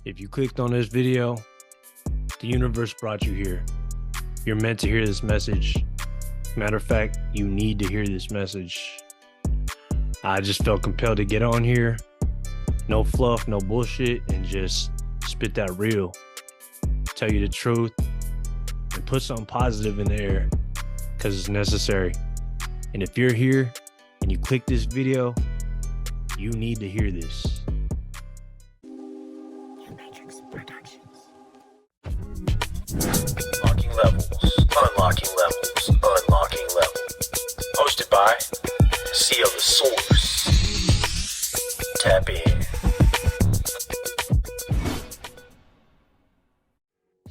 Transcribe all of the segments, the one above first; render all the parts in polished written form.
If you clicked on this video, the universe brought you here. You're meant to hear this message. Matter of fact, you need to hear this message. I just felt compelled to get on here. No fluff, no bullshit, and just spit that real. Tell you the truth and put something positive in the air because it's necessary. And if you're here and you click this video, you need to hear this. Unlocking levels, unlocking levels. Hosted by Seal the Source. Tap in.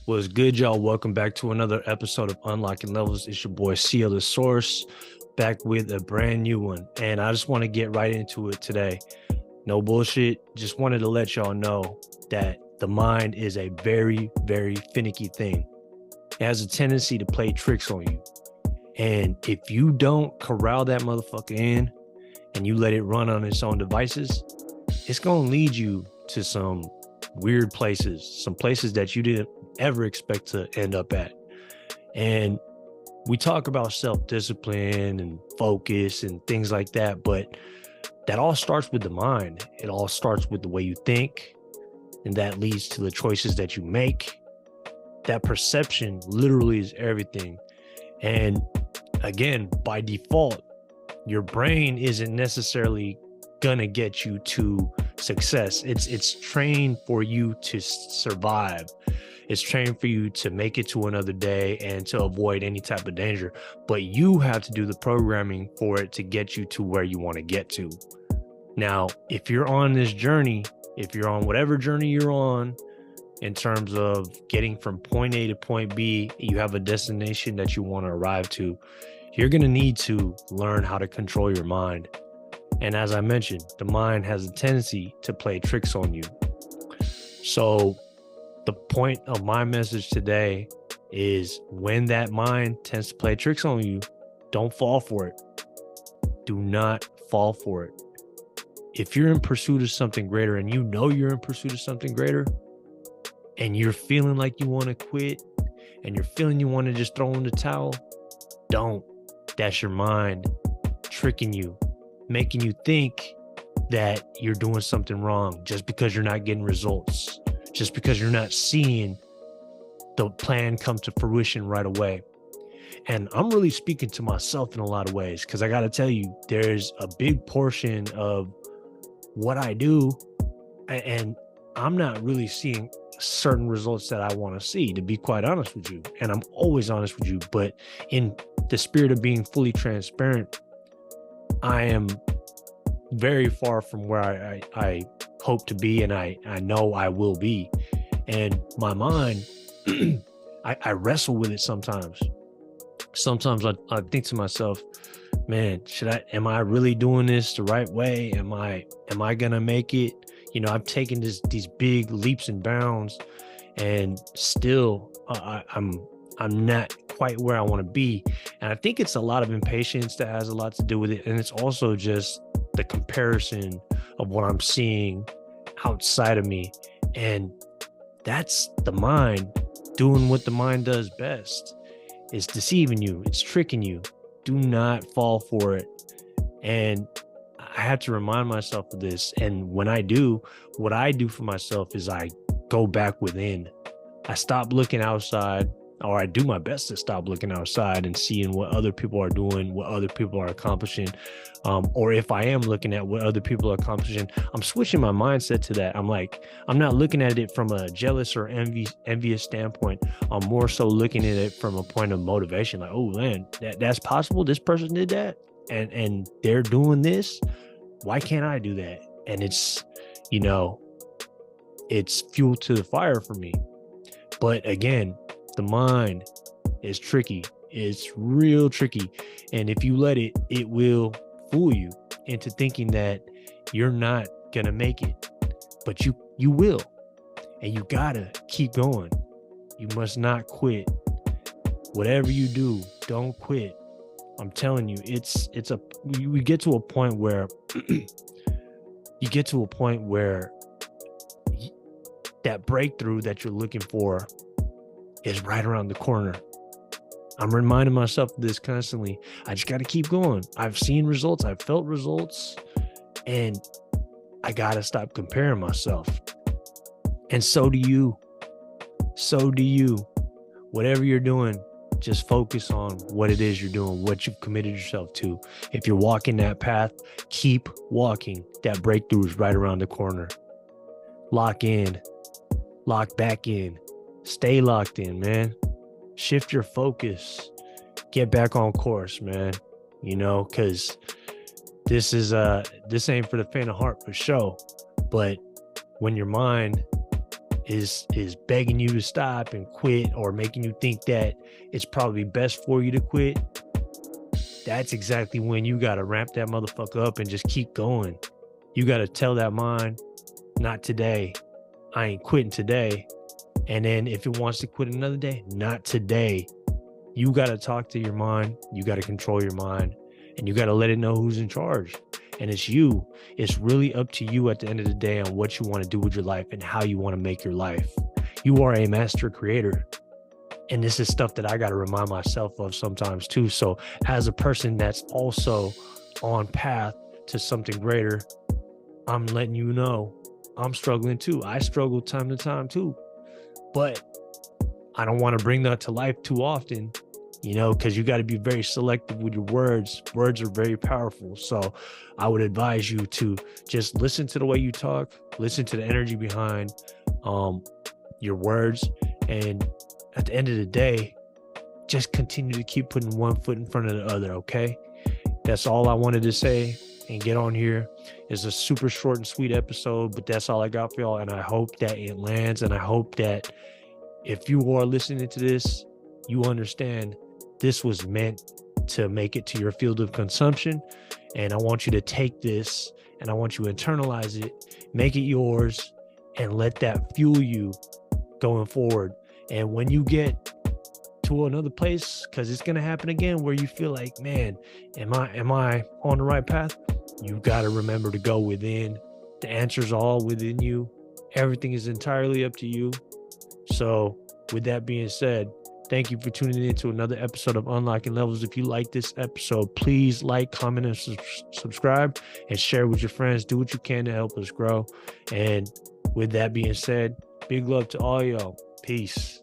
What's good, y'all? Welcome back to another episode of Unlocking Levels. It's your boy Seal the Source, back with a brand new one. And I just want to get right into it today. No bullshit. Just wanted to let y'all know that the mind is a very, very finicky thing. It has a tendency to play tricks on you. And if you don't corral that motherfucker in and you let it run on its own devices, it's going to lead you to some weird places, some places that you didn't ever expect to end up at. And we talk about self-discipline and focus and things like that, but that all starts with the mind. It all starts with the way you think, and that leads to the choices that you make. That perception literally is everything. And again, by default, your brain isn't necessarily gonna get you to success. It's trained for you to survive. It's trained for you to make it to another day and to avoid any type of danger. But you have to do the programming for it to get you to where you want to get to. Now, if you're on this journey, if you're on whatever journey you're on, in terms of getting from point A to point B, you have a destination that you want to arrive to, you're going to need to learn how to control your mind. And as I mentioned, the mind has a tendency to play tricks on you. So the point of my message today is when that mind tends to play tricks on you, don't fall for it. Do not fall for it. If you're in pursuit of something greater and you know you're in pursuit of something greater, and you're feeling like you want to quit, and you're feeling you want to just throw in the towel, don't. That's your mind tricking you, making you think that you're doing something wrong just because you're not getting results, just because you're not seeing the plan come to fruition right away. And I'm really speaking to myself in a lot of ways, because I got to tell you, there's a big portion of what I do, and I'm not really seeing certain results that I want to see, to be quite honest with you. And I'm always honest with you, but in the spirit of being fully transparent, I am very far from where I hope to be, and I know I will be. And my mind, I wrestle with it sometimes. Sometimes I think to myself, man, am I really doing this the right way? Am I gonna make it? You know, I've taken these big leaps and bounds, and still I'm not quite where I want to be. And I think it's a lot of impatience that has a lot to do with it. And it's also just the comparison of what I'm seeing outside of me. And that's the mind doing what the mind does best. It's deceiving you. It's tricking you. Do not fall for it. And I have to remind myself of this. And when I do, what I do for myself is I go back within. I stop looking outside, or I do my best to stop looking outside and seeing what other people are doing, what other people are accomplishing. Or if I am looking at what other people are accomplishing, I'm switching my mindset to that. I'm not looking at it from a jealous or envious standpoint. I'm more so looking at it from a point of motivation. Like, oh man, that's possible. This person did that. And they're doing this. Why can't I do that? And it's, it's fuel to the fire for me. But again, the mind is tricky. It's real tricky. And if you let it, it will fool you into thinking that you're not going to make it. But you will. And you gotta keep going. You must not quit. Whatever you do, don't quit. I'm telling you, we get to a point where that breakthrough that you're looking for is right around the corner. I'm reminding myself of this constantly. I just got to keep going. I've seen results. I've felt results. And I got to stop comparing myself. And so do you. So do you. Whatever you're doing, just focus on what it is you're doing, what you've committed yourself to. If you're walking that path, keep walking. That breakthrough is right around the corner. Lock in. Lock back in. Stay locked in, man. Shift your focus. Get back on course, man. You know, because this ain't for the faint of heart for sure. But when your mind is begging you to stop and quit, or making you think that it's probably best for you to quit, that's exactly when you got to ramp that motherfucker up and just keep going. You got to tell that mind, not today. I ain't quitting today. And then if it wants to quit another day, not today. You got to talk to your mind. You got to control your mind, and you got to let it know who's in charge. And it's you. It's really up to you at the end of the day on what you want to do with your life and how you want to make your life. You are a master creator. And this is stuff that I got to remind myself of sometimes too. So as a person that's also on path to something greater, I'm letting you know I'm struggling too. I struggle time to time too. But I don't want to bring that to life too often, you know, because you got to be very selective with your words. Words are very powerful. So I would advise you to just listen to the way you talk, listen to the energy behind your words. And at the end of the day, just continue to keep putting one foot in front of the other, okay? That's all I wanted to say and get on here. It's a super short and sweet episode, but that's all I got for y'all. And I hope that it lands. And I hope that if you are listening to this, you understand this was meant to make it to your field of consumption. And I want you to take this and I want you to internalize it, make it yours, and let that fuel you going forward. And when you get to another place, because it's going to happen again, where you feel like, man, am I on the right path? You got to remember to go within. The answer's all within you. Everything is entirely up to you. So with that being said, thank you for tuning in to another episode of Unlocking Levels. If you like this episode, please like, comment, and subscribe, and share with your friends. Do what you can to help us grow. And with that being said, big love to all y'all. Peace.